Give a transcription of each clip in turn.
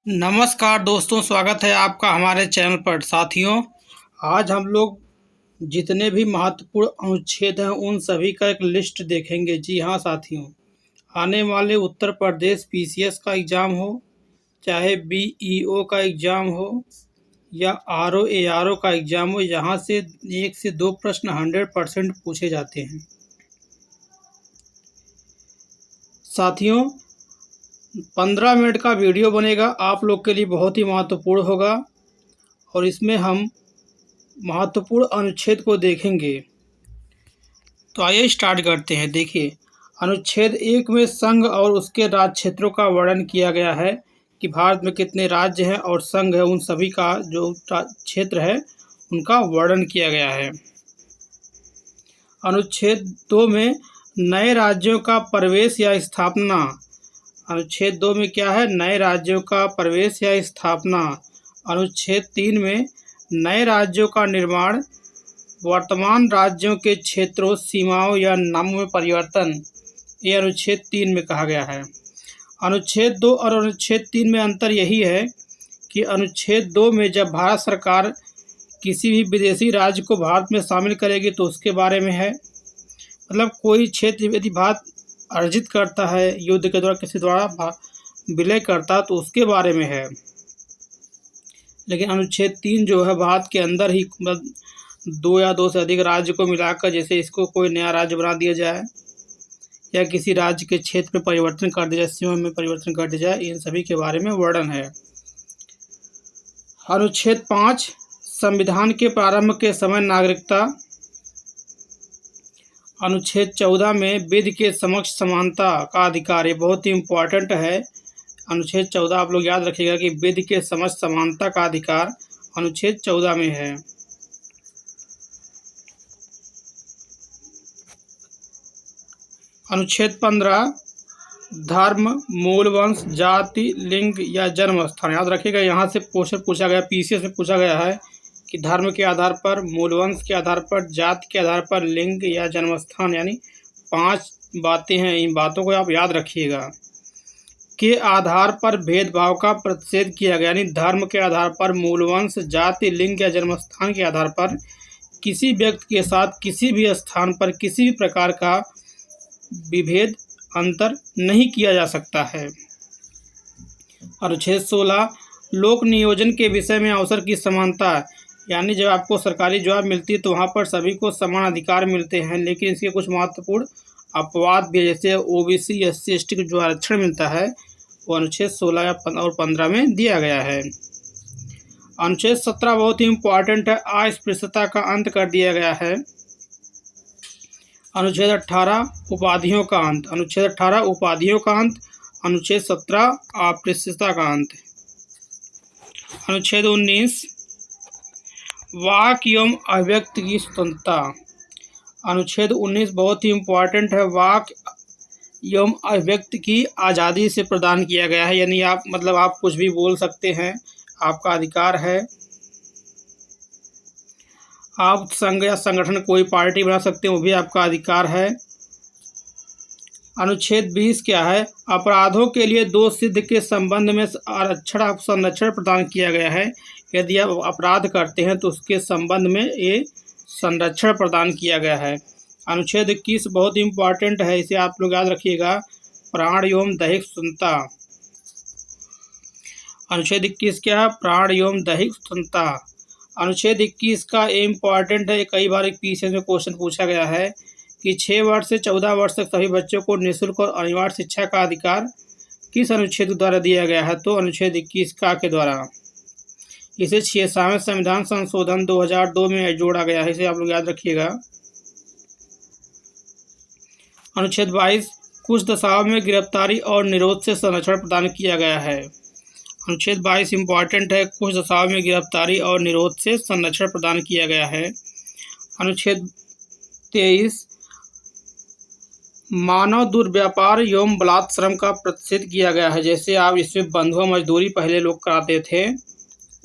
नमस्कार दोस्तों, स्वागत है आपका हमारे चैनल पर। साथियों, आज हम लोग जितने भी महत्वपूर्ण अनुच्छेद हैं उन सभी का एक लिस्ट देखेंगे। जी हाँ साथियों, आने वाले उत्तर प्रदेश पीसीएस का एग्ज़ाम हो, चाहे बीईओ का एग्ज़ाम हो या आरओ एआरओ का एग्ज़ाम हो, यहाँ से 1 से 2 प्रश्न 100% पूछे जाते हैं। साथियों, 15 मिनट का वीडियो बनेगा, आप लोग के लिए बहुत ही महत्वपूर्ण होगा और इसमें हम महत्वपूर्ण अनुच्छेद को देखेंगे। तो आइए स्टार्ट करते हैं। देखिए, अनुच्छेद 1 में संघ और उसके राज्य क्षेत्रों का वर्णन किया गया है कि भारत में कितने राज्य हैं और संघ है उन सभी का जो क्षेत्र है उनका वर्णन किया गया है। अनुच्छेद 2 में नए राज्यों का प्रवेश या स्थापना। अनुच्छेद 2 में क्या है? नए राज्यों का प्रवेश या स्थापना। अनुच्छेद 3 में नए राज्यों का निर्माण, वर्तमान राज्यों के क्षेत्रों, सीमाओं या नामों में परिवर्तन, ये अनुच्छेद 3 में कहा गया है। अनुच्छेद 2 और अनुच्छेद 3 में अंतर यही है कि अनुच्छेद 2 में जब भारत सरकार किसी भी विदेशी राज्य को भारत में शामिल करेगी तो उसके बारे में है। मतलब कोई क्षेत्र यदि भारत अर्जित करता है युद्ध के द्वारा, किसी द्वारा विलय करता, तो उसके बारे में है। लेकिन अनुच्छेद 3 जो है भारत के अंदर ही 2 या 2 से अधिक राज्य को मिलाकर, जैसे इसको कोई नया राज्य बना दिया जाए या किसी राज्य के क्षेत्र में परिवर्तन कर दिया जाए, सीमा में परिवर्तन कर दिया जाए, इन सभी के बारे में वर्णन है। अनुच्छेद 5 संविधान के प्रारंभ के समय नागरिकता। अनुच्छेद 14 में विधि के समक्ष समानता का अधिकार, ये बहुत ही इम्पोर्टेंट है। अनुच्छेद 14 आप लोग याद रखिएगा कि विधि के समक्ष समानता का अधिकार अनुच्छेद 14 में है। अनुच्छेद 15 धर्म, मूल वंश, जाति, लिंग या जन्म स्थान। याद रखिएगा, यहाँ से क्वेश्चन पूछा गया, पीसीएस में पूछा गया है कि धर्म के आधार पर, मूल वंश के आधार पर, जाति के आधार पर, लिंग या जन्म स्थान, यानी 5 बातें हैं। इन बातों को आप याद रखिएगा। के आधार पर भेदभाव का प्रतिषेध किया गया, यानी धर्म के आधार पर, मूल वंश, जाति, लिंग या जन्म स्थान के आधार पर किसी व्यक्ति के साथ किसी भी स्थान पर किसी भी प्रकार का विभेद, अंतर नहीं किया जा सकता है। अनुच्छेद 16 लोक नियोजन के विषय में अवसर की समानता, यानी जब आपको सरकारी जॉब मिलती है तो वहाँ पर सभी को समान अधिकार मिलते हैं, लेकिन इसके कुछ महत्वपूर्ण अपवाद भी, जैसे ओबीसी, एससी, एसटी को जो आरक्षण मिलता है वो अनुच्छेद 16 और 15 में दिया गया है। अनुच्छेद 17 बहुत ही इम्पोर्टेंट है, अस्पृश्यता का अंत कर दिया गया है। अनुच्छेद 18 उपाधियों का अंत। अनुच्छेद 18 उपाधियों का अंत। अनुच्छेद 17 अस्पृश्यता का अंत। अनुच्छेद 19 वाक एवं अभिव्यक्ति की स्वतंत्रता। अनुच्छेद 19 बहुत ही इम्पोर्टेंट है, वाक एवं अभिव्यक्ति की आज़ादी से प्रदान किया गया है, यानी आप आप कुछ भी बोल सकते हैं, आपका अधिकार है। आप संघ या संगठन, कोई पार्टी बना सकते हैं, वो भी आपका अधिकार है। अनुच्छेद 20 क्या है? अपराधों के लिए दोष सिद्ध के संबंध में संरक्षण प्रदान किया गया है। यदि आप अपराध करते हैं तो उसके संबंध में ये संरक्षण प्रदान किया गया है। अनुच्छेद 21 बहुत इम्पोर्टेंट है, इसे आप लोग याद रखिएगा, प्राण एवं दैहिक स्वतंत्रता। अनुच्छेद 21 क्या है? प्राण एवं दैहिक स्वतंत्रता। अनुच्छेद 21 का इम्पोर्टेंट है, कई बार पीसीएस में क्वेश्चन पूछा गया है कि 6 वर्ष से 14 वर्ष तक सभी बच्चों को निःशुल्क और अनिवार्य शिक्षा का अधिकार किस अनुच्छेद द्वारा दिया गया है? तो अनुच्छेद 21 का के द्वारा। इसे 6वें संविधान संशोधन 2002 में जोड़ा गया है, इसे आप लोग याद रखिएगा। अनुच्छेद 22 कुछ दशाओं में गिरफ्तारी और निरोध से संरक्षण प्रदान किया गया है। अनुच्छेद 22 इम्पॉर्टेंट है, कुछ दशाओं में गिरफ्तारी और निरोध से संरक्षण प्रदान किया गया है। अनुच्छेद 23 मानव दुर्व्यापार एवं बलात्कार श्रम का प्रतिषेध किया गया है, जैसे आप इसमें बंधुआ मजदूरी पहले लोग कराते थे,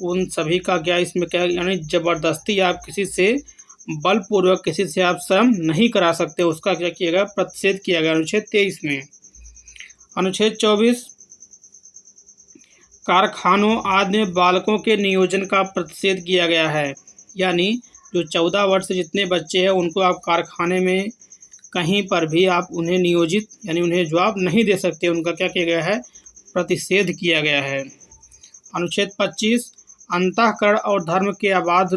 उन सभी का क्या इसमें क्या, यानी जबरदस्ती आप किसी से बलपूर्वक किसी से आप श्रम नहीं करा सकते, उसका क्या किया गया? प्रतिषेध किया गया अनुच्छेद 23 में। अनुच्छेद 24 कारखानों आदि में बालकों के नियोजन का प्रतिषेध किया गया है। यानी जो 14 वर्ष से जितने बच्चे हैं उनको आप कारखाने में कहीं पर भी आप उन्हें नियोजित यानी उन्हें जॉब नहीं दे सकते, उनका क्या किया गया है, प्रतिषेध किया गया है। अनुच्छेद 25 अंतःकरण और धर्म के अबाध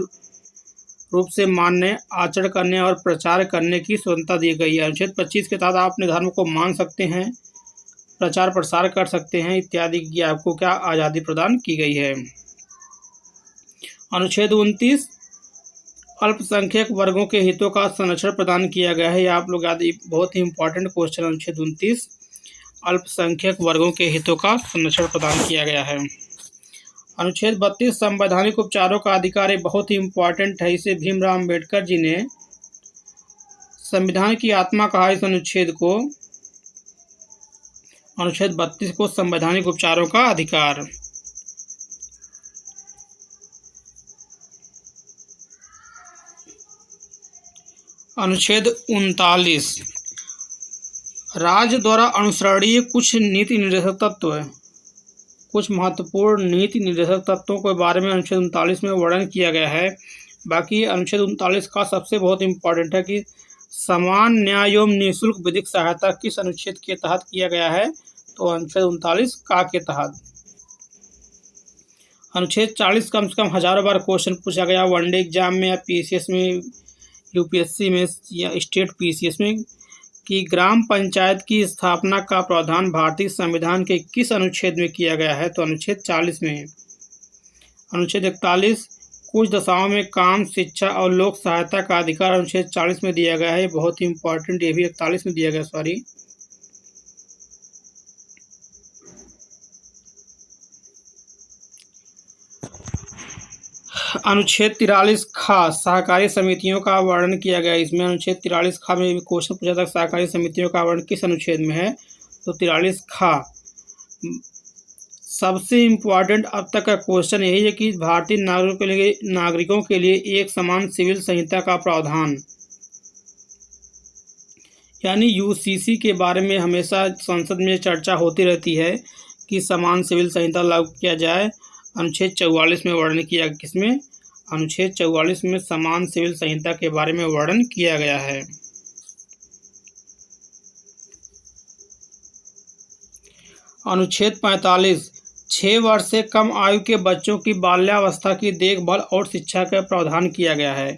रूप से मानने, आचरण करने और प्रचार करने की स्वतंत्रता दी गई है। अनुच्छेद 25 के तहत आप अपने धर्म को मान सकते हैं, प्रचार प्रसार कर सकते हैं इत्यादि की आपको क्या आज़ादी प्रदान की गई है। अनुच्छेद 29 अल्पसंख्यक वर्गों के हितों का संरक्षण प्रदान किया गया है। आप लोग याद, बहुत ही इंपॉर्टेंट क्वेश्चन। अनुच्छेद 29 अल्पसंख्यक वर्गों के हितों का संरक्षण प्रदान किया गया है। अनुच्छेद 32 संवैधानिक उपचारों का अधिकार, ये बहुत ही इंपॉर्टेंट है। इसे भीमराव अम्बेडकर जी ने संविधान की आत्मा कहा इस अनुच्छेद को। अनुच्छेद 32 को संवैधानिक उपचारों का अधिकार। अनुच्छेद 39 राज्य द्वारा अनुसरणीय कुछ नीति निर्देशक तत्व है। कुछ महत्वपूर्ण नीति निर्देशक तत्वों के बारे में अनुच्छेद 39 में वर्णन किया गया है। बाकी अनुच्छेद 39 का सबसे बहुत इम्पोर्टेंट है कि समान न्याय एवं निःशुल्क विधिक सहायता किस अनुच्छेद के तहत किया गया है, तो अनुच्छेद 39 का के तहत। अनुच्छेद 40 कम से कम हजारों बार क्वेश्चन पूछा गया वनडे एग्जाम में या पीसीएस में, यूपीएससी में या स्टेट पीसीएस में, कि ग्राम पंचायत की स्थापना का प्रावधान भारतीय संविधान के किस अनुच्छेद में किया गया है, तो अनुच्छेद 40 में। अनुच्छेद 41 कुछ दशाओं में काम, शिक्षा और लोक सहायता का अधिकार अनुच्छेद 40 में दिया गया है। बहुत ही इंपॉर्टेंट, ये भी 41 में दिया गया, सॉरी। अनुच्छेद 43 खा सहकारी समितियों का वर्णन किया गया। इसमें अनुच्छेद 43 खा में भी क्वेश्चन पूछा था सहकारी समितियों का वर्णन किस अनुच्छेद में है, तो 43 खा। सबसे इम्पोर्टेंट अब तक का क्वेश्चन यही है कि भारतीय नागरिकों के लिए एक समान सिविल संहिता का प्रावधान, यानी यूसीसी के बारे में हमेशा संसद में चर्चा होती रहती है कि समान सिविल संहिता लागू किया जाए। अनुच्छेद 44 में वर्णन किया, किसमें, अनुच्छेद 44 में समान सिविल संहिता के बारे में वर्णन किया गया है। अनुच्छेद 45 6 वर्ष से कम आयु के बच्चों की बाल्यावस्था की देखभाल और शिक्षा का प्रावधान किया गया है।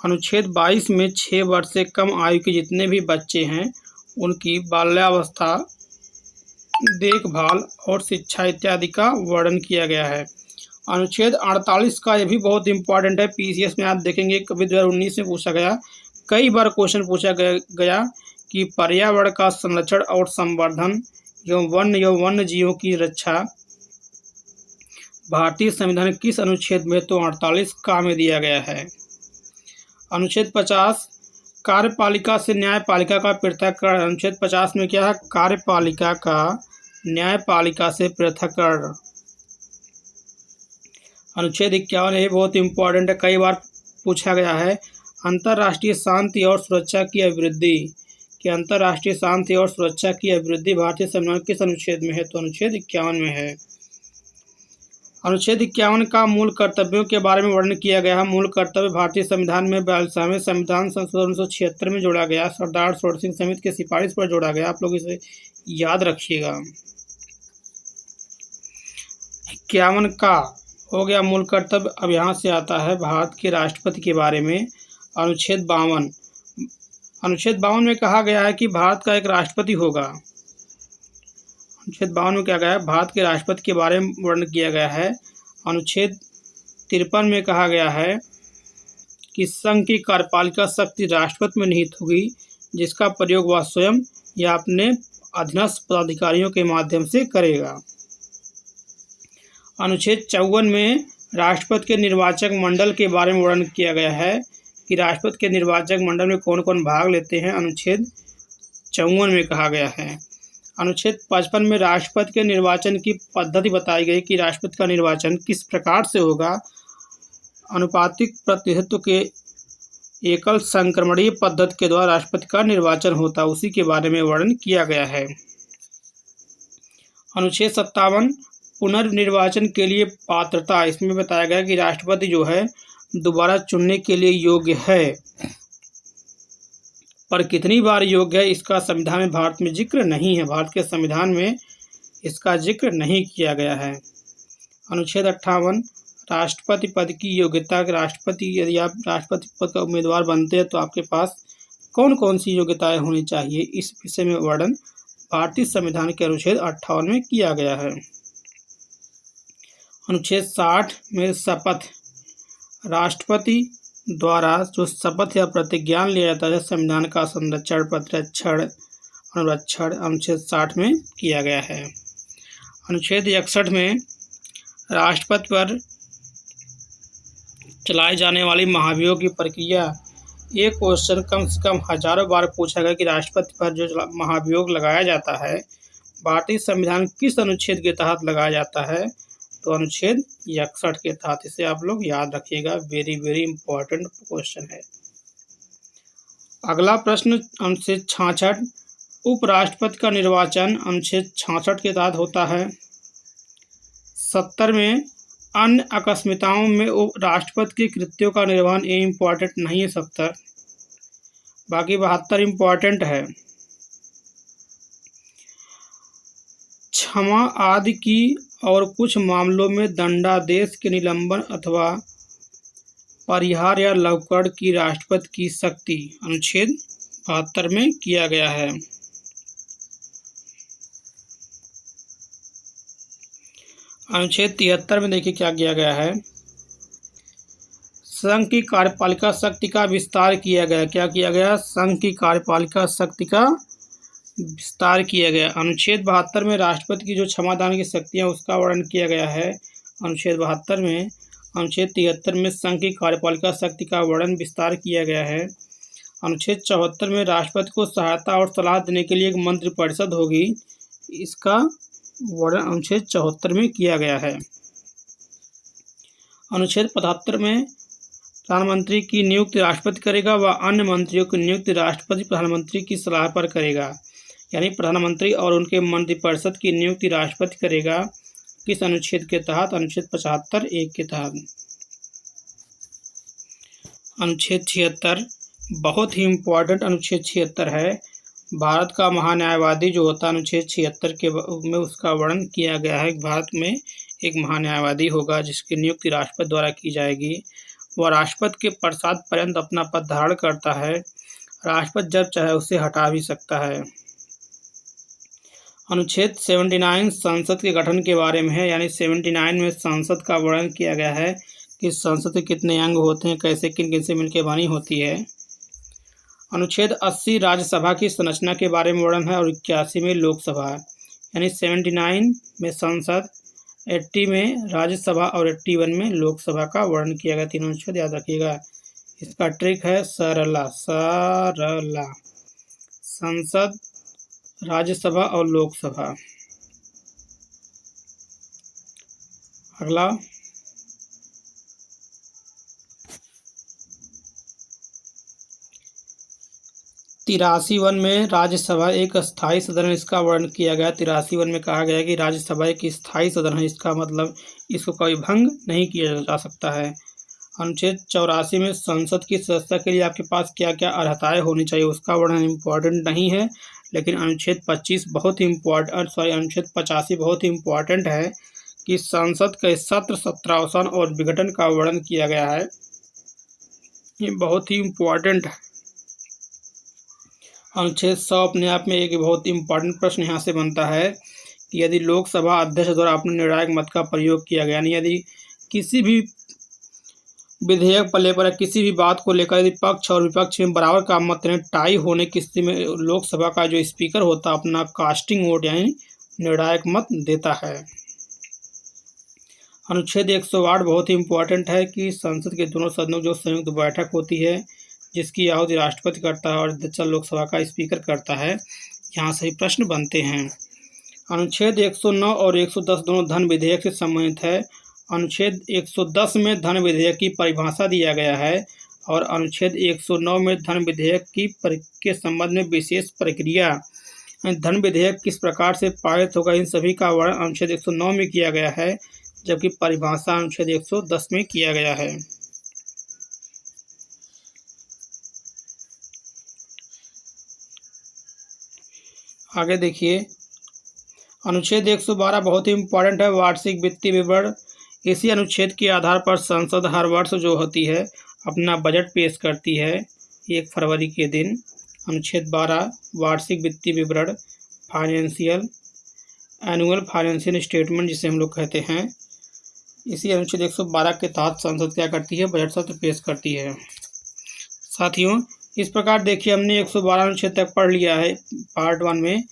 अनुच्छेद 22 में 6 वर्ष से कम आयु के जितने भी बच्चे हैं उनकी बाल्यावस्था, देखभाल और शिक्षा इत्यादि का वर्णन किया गया है। अनुच्छेद 48 का ये भी बहुत इंपॉर्टेंट है। पीसीएस में आप देखेंगे कभी 2019 में पूछा गया, कई बार क्वेश्चन पूछा गया कि पर्यावरण का संरक्षण और संवर्धन एवं वन्य जीवों की रक्षा भारतीय संविधान किस अनुच्छेद में, तो 48 का में दिया गया है। अनुच्छेद 50 कार्यपालिका से न्यायपालिका का पृथक्करण। अनुच्छेद 50 में क्या है, कार्यपालिका का न्यायपालिका से पृथक्करण। अनुच्छेद 51 ये बहुत इंपॉर्टेंट है, कई बार पूछा गया है, अंतर्राष्ट्रीय शांति और सुरक्षा की अभिवृद्धि, कि अंतर्राष्ट्रीय शांति और सुरक्षा की अभिवृद्धि भारतीय संविधान किस अनुच्छेद में है, तो अनुच्छेद 51 में है। अनुच्छेद 51 का मूल कर्तव्यों के बारे में वर्णन किया गया है। मूल कर्तव्य भारतीय संविधान में 42वें संविधान संशोधन 1976 में जोड़ा गया, सरदार सरोवर सिंह समिति की सिफारिश पर जोड़ा गया। आप लोग इसे याद रखिएगा। 51 का हो गया मूल कर्तव्य। अब यहाँ से आता है भारत के राष्ट्रपति के बारे में। अनुच्छेद 52, अनुच्छेद 52 में कहा गया है कि भारत का एक राष्ट्रपति होगा। अनुच्छेद 52 में क्या गया है, भारत के राष्ट्रपति के बारे में वर्णन किया गया है। अनुच्छेद 53 में कहा गया है कि संघ की कार्यपालिका शक्ति राष्ट्रपति में निहित होगी, जिसका प्रयोग वह स्वयं या अपने अधीनस्थ पदाधिकारियों के माध्यम से करेगा। अनुच्छेद 54 में राष्ट्रपति के निर्वाचक मंडल के बारे में वर्णन किया गया है कि राष्ट्रपति के निर्वाचक मंडल में कौन कौन भाग लेते हैं। अनुच्छेद 54 में कहा गया है। अनुच्छेद 55 में राष्ट्रपति के निर्वाचन की पद्धति बताई गई कि राष्ट्रपति का निर्वाचन किस प्रकार से होगा। अनुपातिक प्रतिनिधित्व के एकल संक्रमणीय पद्धति के द्वारा राष्ट्रपति का निर्वाचन होता है, उसी के बारे में वर्णन किया गया है। अनुच्छेद 57 पुनर्निर्वाचन के लिए पात्रता, इसमें बताया गया कि राष्ट्रपति जो है दोबारा चुनने के लिए योग्य है, पर कितनी बार योग्य है इसका संविधान में भारत में जिक्र नहीं है। भारत के संविधान में इसका जिक्र नहीं किया गया है। अनुच्छेद 58 राष्ट्रपति पद की योग्यता। राष्ट्रपति, यदि आप राष्ट्रपति पद का उम्मीदवार बनते हैं तो आपके पास कौन कौन सी योग्यताएं होनी चाहिए, इस विषय में वर्णन भारतीय संविधान के अनुच्छेद 58 में किया गया है। अनुच्छेद 60 में शपथ। राष्ट्रपति द्वारा जो शपथ या प्रतिज्ञान लिया जाता है संविधान का संरक्षण, प्रतिरक्षण, अनुरक्षण अनुच्छेद 60 में किया गया है। अनुच्छेद 61 में राष्ट्रपति पर चलाए जाने वाली महाभियोग की प्रक्रिया। ये क्वेश्चन कम से कम हजारों बार पूछा गया कि राष्ट्रपति पर जो महाभियोग लगाया जाता है भारतीय संविधान किस अनुच्छेद के तहत लगाया जाता है, तो अनुच्छेद 61 के तहत। इसे आप लोग याद रखिएगा, वेरी वेरी इंपॉर्टेंट क्वेश्चन है। अगला प्रश्न अनुच्छेद 66 उपराष्ट्रपति का निर्वाचन अनुच्छेद 66 के तहत होता है। 70 में अन्य अकस्मिकताओं में राष्ट्रपति के कृत्यों का निर्वहन, ये इम्पॉर्टेंट नहीं है 70, बाकी 72 इम्पॉर्टेंट है। क्षमा आदि की और कुछ मामलों में दंडादेश के निलंबन अथवा परिहार या लवकरण की राष्ट्रपति की शक्ति अनुच्छेद 72 में किया गया है। अनुच्छेद 73 में देखिए क्या किया गया है। संघ की कार्यपालिका शक्ति का विस्तार किया गया। क्या किया गया? संघ की कार्यपालिका शक्ति का विस्तार किया गया। अनुच्छेद 72 में राष्ट्रपति की जो क्षमादान की शक्तियाँ उसका वर्णन किया गया है अनुच्छेद 72 में। अनुच्छेद 73 में संघ की कार्यपालिका शक्ति का वर्णन विस्तार किया गया है। अनुच्छेद 74 में राष्ट्रपति को सहायता और सलाह देने के लिए एक मंत्रिपरिषद होगी, इसका वर्णन अनुच्छेद 74 में किया गया है। अनुच्छेद 75 में प्रधानमंत्री की नियुक्ति राष्ट्रपति करेगा व अन्य मंत्रियों की नियुक्ति राष्ट्रपति प्रधानमंत्री की सलाह पर करेगा, यानी प्रधानमंत्री और उनके मंत्रिपरिषद की नियुक्ति राष्ट्रपति करेगा। किस अनुच्छेद के तहत? अनुच्छेद 75 1 के तहत। अनुच्छेद 76 बहुत ही इम्पोर्टेंट अनुच्छेद 76 है। भारत का महान्यायवादी जो होता है अनुच्छेद 76 के में उसका वर्णन किया गया है। भारत में एक महान्यायवादी होगा जिसकी नियुक्ति राष्ट्रपति द्वारा की जाएगी। वह राष्ट्रपति के प्रसाद पर्यंत अपना पद धारण करता है। राष्ट्रपति जब चाहे उसे हटा भी सकता है। अनुच्छेद 79 संसद के गठन के बारे में है, यानी 79 में संसद का वर्णन किया गया है कि संसद के कितने अंग होते हैं, कैसे किन किन से मिलकर बनी होती है। अनुच्छेद 80 राज्यसभा की संरचना के बारे में वर्णन है और 81 में लोकसभा, यानी 79 में संसद, 80 में राज्यसभा और 81 में लोकसभा का वर्णन किया गया। तीनों अनुच्छेद याद रखिएगा। इसका ट्रिक है सरला सरला, संसद, राज्यसभा और लोकसभा। अगला 83 में राज्यसभा एक स्थायी सदन है, इसका वर्णन किया गया। 83 में कहा गया कि राज्यसभा एक स्थायी सदन है, इसका मतलब इसको कभी भंग नहीं किया जा सकता है। अनुच्छेद 84 में संसद की सदस्यता के लिए आपके पास क्या क्या अर्हताएं होनी चाहिए, उसका वर्णन इम्पोर्टेंट नहीं है, लेकिन अनुच्छेद 25 बहुत ही अनुच्छेद 85 बहुत ही इम्पोर्टेंट है कि संसद के सत्र, सत्रावसान और विघटन का वर्णन किया गया है। ये बहुत ही इम्पोर्टेंट है। अनुच्छेद 100 अपने आप में एक बहुत इम्पोर्टेंट प्रश्न यहाँ से बनता है कि यदि लोकसभा अध्यक्ष द्वारा अपने निर्णायक मत का प्रयोग किया गया, यानी यदि किसी भी विधेयक पर लेकर किसी भी बात को लेकर यदि पक्ष और विपक्ष में बराबर का मत यानी टाई होने की स्थिति में लोकसभा का जो स्पीकर होता है अपना कास्टिंग वोट यानी निर्णायक मत देता है। अनुच्छेद 108 बहुत ही इम्पोर्टेंट है कि संसद के दोनों सदनों जो संयुक्त बैठक होती है जिसकी आहुति राष्ट्रपति करता है और अध्यक्ष लोकसभा का स्पीकर करता है, यहाँ से ही प्रश्न बनते हैं। अनुच्छेद 109 और 110 दोनों धन विधेयक से संबंधित है। अनुच्छेद 110 में धन विधेयक की परिभाषा दिया गया है और अनुच्छेद 109 में धन विधेयक की के संबंध में विशेष प्रक्रिया धन विधेयक किस प्रकार से पारित होगा, इन सभी का वर्णन अनुच्छेद 109 में किया गया है, जबकि परिभाषा अनुच्छेद 110 में किया गया है। आगे देखिए, अनुच्छेद 112 बहुत ही इम्पोर्टेंट है, वार्षिक वित्तीय विवरण। इसी अनुच्छेद के आधार पर संसद हर वर्ष जो होती है अपना बजट पेश करती है 1 फरवरी के दिन। अनुच्छेद 12 वार्षिक वित्तीय विवरण, फाइनेंशियल एनुअल फाइनेंशियल स्टेटमेंट जिसे हम लोग कहते हैं। इसी अनुच्छेद 112 के तहत संसद क्या करती है, बजट सत्र पेश करती है। साथियों, इस प्रकार देखिए हमने 112 अनुच्छेद तक पढ़ लिया है पार्ट 1 में,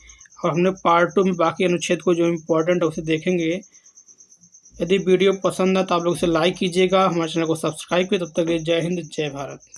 और हमने पार्ट 2 में बाकी अनुच्छेद को जो इम्पोर्टेंट है उसे देखेंगे। यदि वीडियो पसंद है तो आप लोग इसे लाइक कीजिएगा, हमारे चैनल को सब्सक्राइब कीजिए। तब तक के लिए जय हिंद, जय भारत।